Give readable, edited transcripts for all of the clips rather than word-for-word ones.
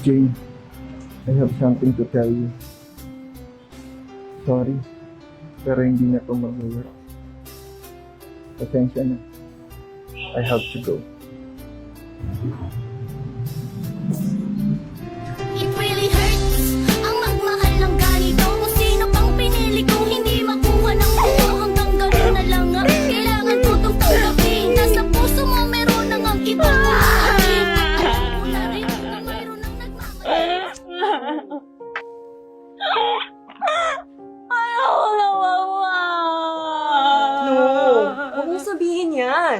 Jane, I have something to tell you. Sorry, pero hindi na ito mag-work. Pasensya na. I have to go. It really hurts ang magmahal ng ganito. Kung sino pang pinili kong hindi makuha ng buo. Hanggang gano'n na lang ang kailangan ko itong tanggapin. Nasa puso mo meron nang ang ibang maaamin. Alam ko na rin na mayroon nang nagmamahal. Ayaw na, mama! No, huwag mo sabihin yan.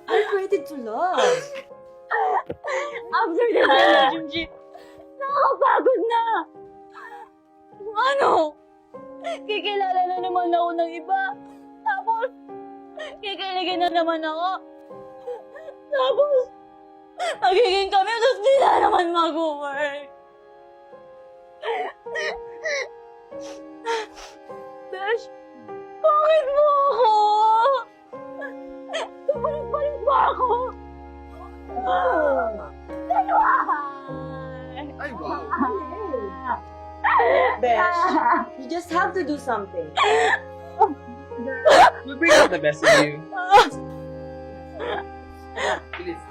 I'm ready to love. After the relationship, nakakapagod na! Ano? Kikilala na naman ako ng iba. Tapos, kikiligin na naman ako. Tapos, magiging kami, tapos di na naman mag-work. Besh, bakit mo ako? Balik-balik mo ako? Ay, wow! Besh, you just have to do something. We'll bring out the best of you. Please.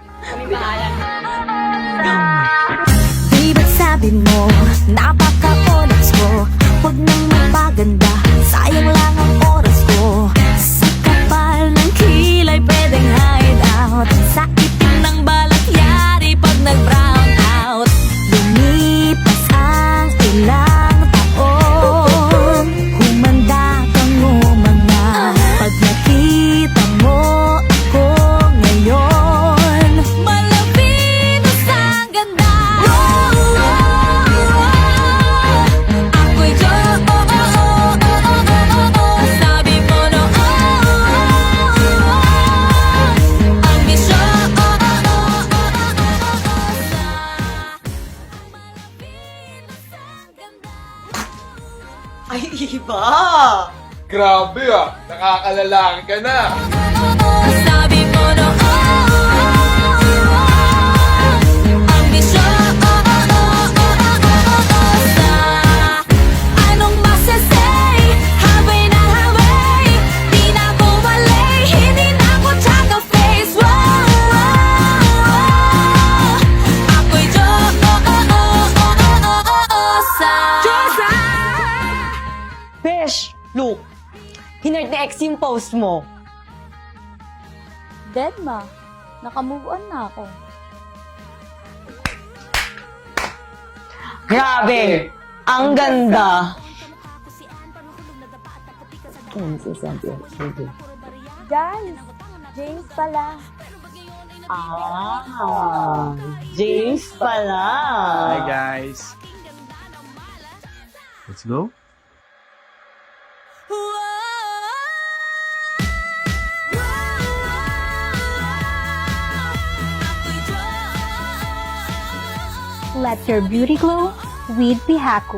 Di ba't sabi mo, napaka-honest ko? Huwag nang magpaganda, sayang lang ang oras ko. Sa kapal ng kilay pwedeng hide out. Sa itim ng balat yari pag nag-brown out. Lumipas ang ilang taon, humanda kang umanga. Pag nakita mo ako ngayon, malapinos ang ganda. Ako'y sabi mo no, ang misyo, Ay, iba! Grabe nakakalalaki ka na. sabi mo no, ang misyo, anong masasay? Habay na habay, di na ako malay, hindi na ako tsaka face. Ako'y Diyosa. Besh, look. Hinert na ex yung post mo. Dead ma, nakamove on na ako. Grabe! Ang ganda! Guys, James pala. James pala! Hi guys. Let's go. Let your beauty glow with Bihaku.